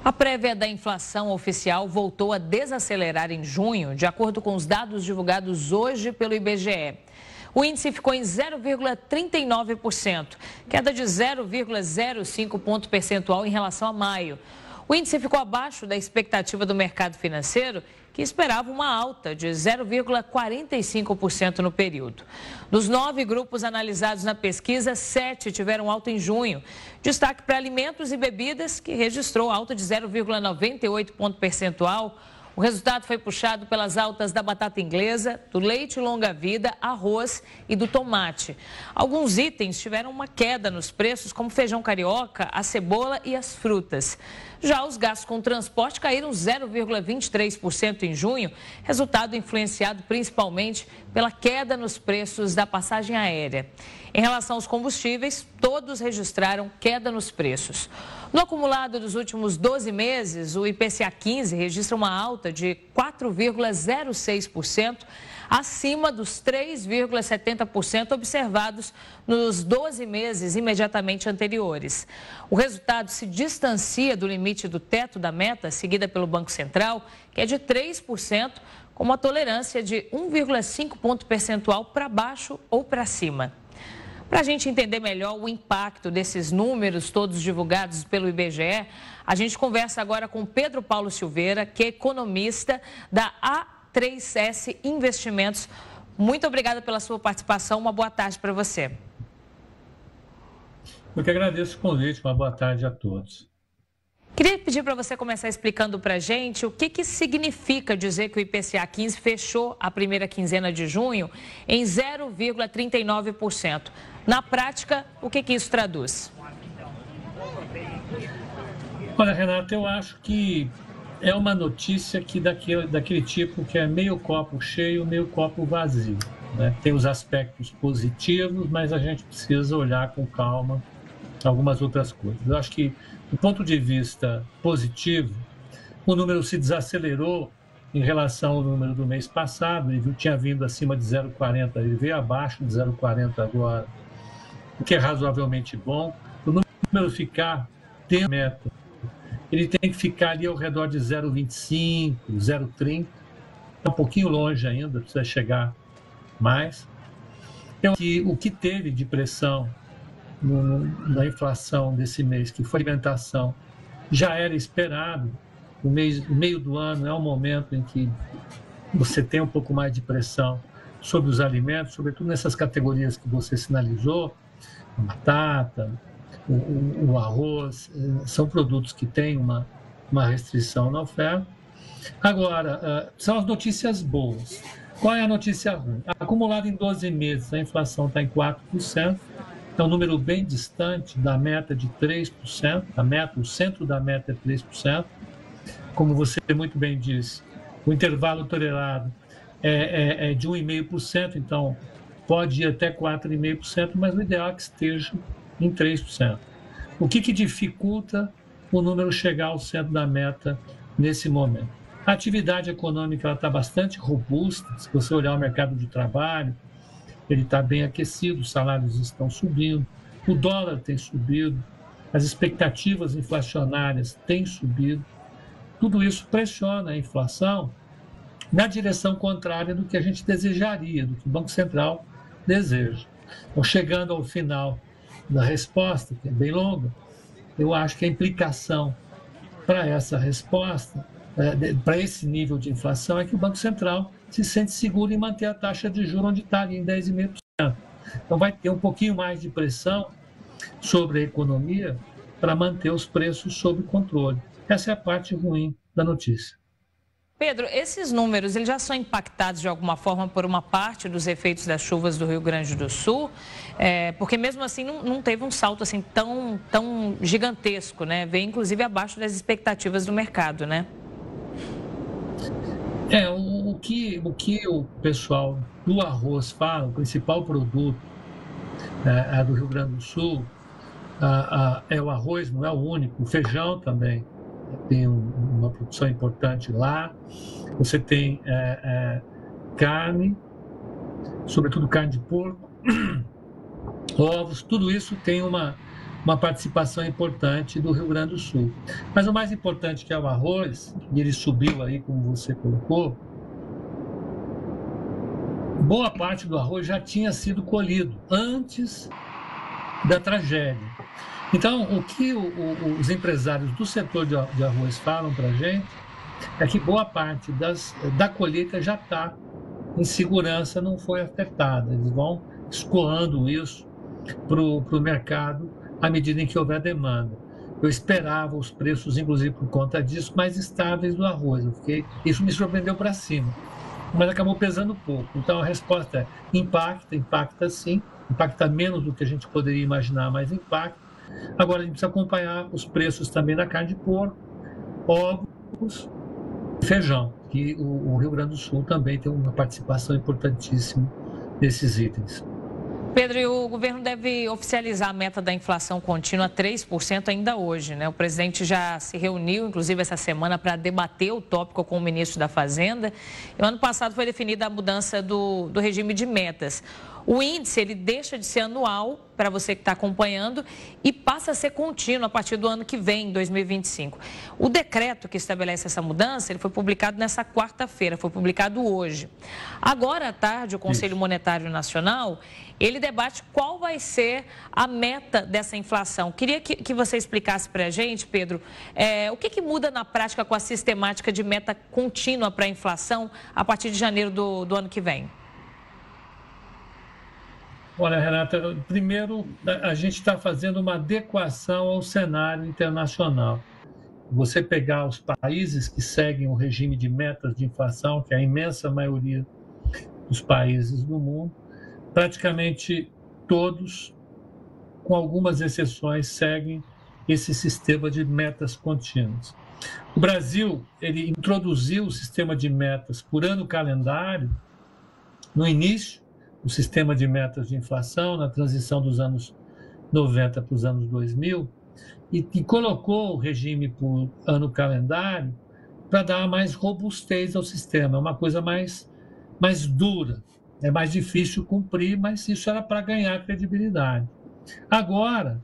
A prévia da inflação oficial voltou a desacelerar em junho, de acordo com os dados divulgados hoje pelo IBGE. O índice ficou em 0,39%, queda de 0,05 ponto percentual em relação a maio. O índice ficou abaixo da expectativa do mercado financeiro, que esperava uma alta de 0,45% no período. Dos 9 grupos analisados na pesquisa, 7 tiveram alta em junho. Destaque para alimentos e bebidas, que registrou alta de 0,98 ponto percentual. O resultado foi puxado pelas altas da batata inglesa, do leite longa-vida, arroz e do tomate. Alguns itens tiveram uma queda nos preços, como feijão carioca, a cebola e as frutas. Já os gastos com transporte caíram 0,23% em junho, resultado influenciado principalmente pela queda nos preços da passagem aérea. Em relação aos combustíveis, todos registraram queda nos preços. No acumulado dos últimos 12 meses, o IPCA 15 registra uma alta de 4,06%, acima dos 3,70% observados nos 12 meses imediatamente anteriores. O resultado se distancia do limite do teto da meta, seguida pelo Banco Central, que é de 3%, com uma tolerância de 1,5 ponto percentual para baixo ou para cima. Para a gente entender melhor o impacto desses números todos divulgados pelo IBGE, a gente conversa agora com Pedro Paulo Silveira, que é economista da A3S Investimentos. Muito obrigada pela sua participação, uma boa tarde para você. Eu que agradeço o convite, uma boa tarde a todos. Queria pedir para você começar explicando para a gente o que significa dizer que o IPCA 15 fechou a primeira quinzena de junho em 0,39%. Na prática, o que isso traduz? Olha, Renata, eu acho que é uma notícia que daquele tipo que é meio copo cheio, meio copo vazio, né? Tem os aspectos positivos, mas a gente precisa olhar com calma algumas outras coisas. Eu acho que, do ponto de vista positivo, o número se desacelerou em relação ao número do mês passado. Ele tinha vindo acima de 0,40, ele veio abaixo de 0,40 agora, o que é razoavelmente bom. O número ficar dentro da meta, ele tem que ficar ali ao redor de 0,25, 0,30, é um pouquinho longe ainda, precisa chegar mais. Então, o que teve de pressão na inflação desse mês, que foi alimentação, já era esperado. O meio do ano é um momento em que você tem um pouco mais de pressão sobre os alimentos, sobretudo nessas categorias que você sinalizou, a batata, o arroz, são produtos que têm uma restrição na oferta. Agora, são as notícias boas. Qual é a notícia ruim? Acumulado em 12 meses, a inflação está em 4%, é um número bem distante da meta de 3%, o centro da meta é 3%. Como você muito bem disse, o intervalo tolerado é de 1,5%, então pode ir até 4,5%, mas o ideal é que esteja em 3%. O que dificulta o número chegar ao centro da meta nesse momento? A atividade econômica está bastante robusta. Se você olhar o mercado de trabalho, ele está bem aquecido, os salários estão subindo, o dólar tem subido, as expectativas inflacionárias têm subido. Tudo isso pressiona a inflação na direção contrária do que a gente desejaria, do que o Banco Central deseja. Então, chegando ao final da resposta, que é bem longa, eu acho que a implicação para essa resposta, para esse nível de inflação, é que o Banco Central se sente seguro em manter a taxa de juros onde está, ali em 10,5%. Então, vai ter um pouquinho mais de pressão sobre a economia para manter os preços sob controle. Essa é a parte ruim da notícia. Pedro, esses números eles já são impactados de alguma forma por uma parte dos efeitos das chuvas do Rio Grande do Sul, porque mesmo assim não teve um salto assim tão gigantesco, né? Veio inclusive abaixo das expectativas do mercado, né? O que o pessoal do arroz fala, o principal produto do Rio Grande do Sul é o arroz, não é o único, o feijão também tem uma produção importante lá. Você tem carne, sobretudo carne de porco, ovos, tudo isso tem uma uma participação importante do Rio Grande do Sul. Mas o mais importante que é o arroz, e ele subiu aí, como você colocou, boa parte do arroz já tinha sido colhido antes da tragédia. Então, o que os empresários do setor de arroz falam para a gente é que boa parte da colheita já está em segurança, não foi afetada. Eles vão escoando isso para o mercado à medida em que houver demanda. Eu esperava os preços, inclusive por conta disso, mais estáveis do arroz. Isso me surpreendeu para cima, mas acabou pesando pouco. Então a resposta é: impacta sim, impacta menos do que a gente poderia imaginar, mas impacta. Agora a gente precisa acompanhar os preços também da carne de porco, ovos e feijão, que o Rio Grande do Sul também tem uma participação importantíssima nesses itens. Pedro, e o governo deve oficializar a meta da inflação contínua a 3% ainda hoje, né? O presidente já se reuniu, inclusive, essa semana para debater o tópico com o ministro da Fazenda. E o ano passado foi definida a mudança do regime de metas. O índice, ele deixa de ser anual, para você que está acompanhando, e passa a ser contínuo a partir do ano que vem, 2025. O decreto que estabelece essa mudança, ele foi publicado nessa quarta-feira, foi publicado hoje. Agora à tarde, o Conselho Monetário Nacional, ele debate qual vai ser a meta dessa inflação. Queria que você explicasse para a gente, Pedro, o que muda na prática com a sistemática de meta contínua para a inflação a partir de janeiro do ano que vem? Olha, Renata, primeiro a gente está fazendo uma adequação ao cenário internacional. Você pegar os países que seguem o regime de metas de inflação, que é a imensa maioria dos países do mundo, praticamente todos, com algumas exceções, seguem esse sistema de metas contínuas. O Brasil, ele introduziu o sistema de metas por ano calendário no início, o sistema de metas de inflação, na transição dos anos 90 para os anos 2000, e colocou o regime por ano calendário para dar mais robustez ao sistema. É uma coisa mais dura, é mais difícil cumprir, mas isso era para ganhar credibilidade. Agora,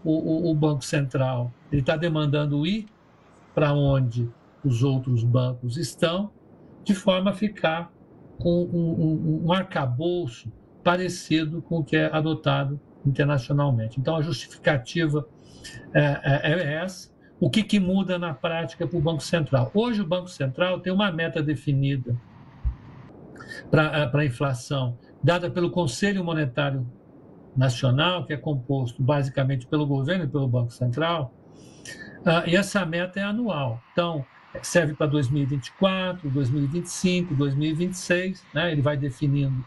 o Banco Central está demandando ir para onde os outros bancos estão, de forma a ficar com um arcabouço parecido com o que é adotado internacionalmente. Então, a justificativa é essa. O que muda na prática para o Banco Central? Hoje, o Banco Central tem uma meta definida para a inflação, dada pelo Conselho Monetário Nacional, que é composto basicamente pelo governo e pelo Banco Central, e essa meta é anual. Então, serve para 2024, 2025, 2026, né? Ele vai definindo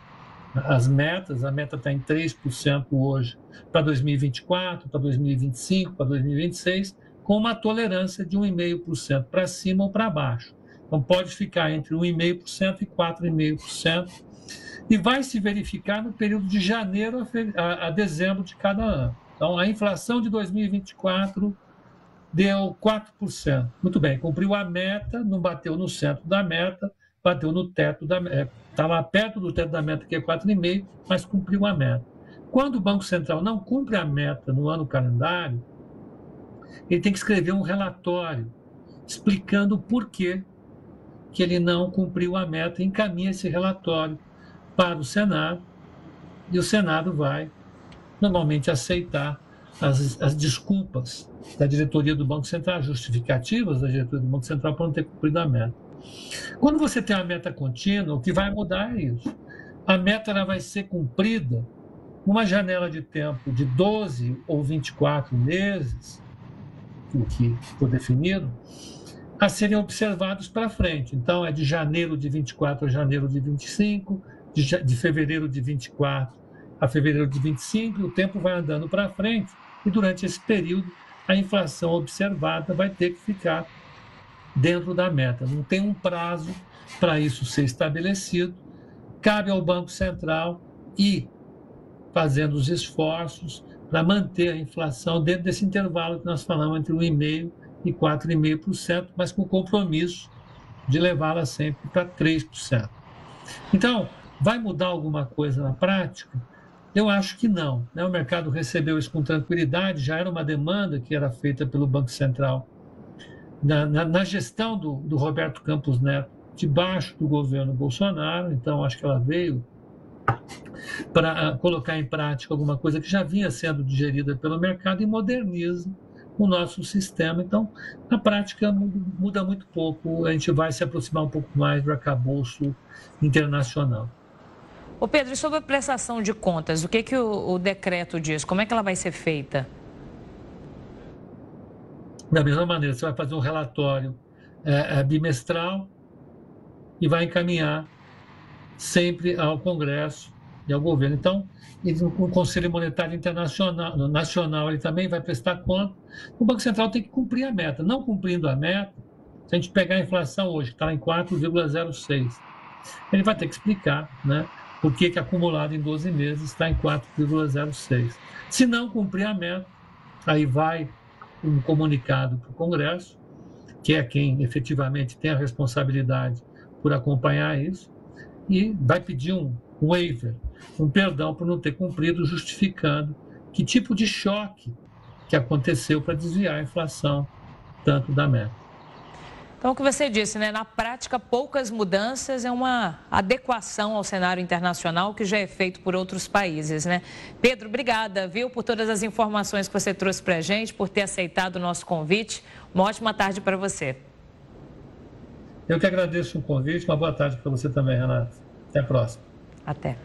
as metas. A meta está em 3% hoje para 2024, para 2025, para 2026, com uma tolerância de 1,5% para cima ou para baixo. Então, pode ficar entre 1,5% e 4,5%, e vai se verificar no período de janeiro a dezembro de cada ano. Então, a inflação de 2024 deu 4%. Muito bem, cumpriu a meta, não bateu no centro da meta, bateu no teto da meta. Estava perto do teto da meta, que é 4,5%, mas cumpriu a meta. Quando o Banco Central não cumpre a meta no ano calendário, ele tem que escrever um relatório explicando o porquê que ele não cumpriu a meta, e encaminha esse relatório para o Senado, e o Senado vai normalmente aceitar as desculpas da diretoria do Banco Central, justificativas da diretoria do Banco Central por não ter cumprido a meta. Quando você tem a meta contínua, o que vai mudar é isso. A meta ela vai ser cumprida numa janela de tempo de 12 ou 24 meses, o que for definido, a serem observados para frente. Então, é de janeiro de 24 a janeiro de 25, de fevereiro de 24 a fevereiro de 25, o tempo vai andando para frente, e durante esse período a inflação observada vai ter que ficar dentro da meta. Não tem um prazo para isso ser estabelecido. Cabe ao Banco Central ir fazendo os esforços para manter a inflação dentro desse intervalo que nós falamos entre 1,5% e 4,5%, mas com o compromisso de levá-la sempre para 3%. Então, vai mudar alguma coisa na prática? Eu acho que não, né? O mercado recebeu isso com tranquilidade, já era uma demanda que era feita pelo Banco Central na gestão do Roberto Campos Neto, debaixo do governo Bolsonaro. Então, acho que ela veio para colocar em prática alguma coisa que já vinha sendo digerida pelo mercado e moderniza o nosso sistema. Então, na prática, muda muito pouco, a gente vai se aproximar um pouco mais do arcabouço internacional. Ô Pedro, e sobre a prestação de contas, o que o decreto diz? Como é que ela vai ser feita? Da mesma maneira, você vai fazer um relatório bimestral e vai encaminhar sempre ao Congresso e ao governo. Então, o Conselho Monetário Internacional, Nacional, ele também vai prestar conta. O Banco Central tem que cumprir a meta. Não cumprindo a meta, se a gente pegar a inflação hoje, que está em 4,06, ele vai ter que explicar, né, por que acumulado em 12 meses está em 4,06. Se não cumprir a meta, aí vai um comunicado para o Congresso, que é quem efetivamente tem a responsabilidade por acompanhar isso, e vai pedir um waiver, um perdão por não ter cumprido, justificando que tipo de choque que aconteceu para desviar a inflação tanto da meta. Então, o que você disse, né? Na prática, poucas mudanças, é uma adequação ao cenário internacional que já é feito por outros países, né? Pedro, obrigada, viu, por todas as informações que você trouxe para a gente, por ter aceitado o nosso convite. Uma ótima tarde para você. Eu que agradeço o convite, uma boa tarde para você também, Renata. Até a próxima. Até.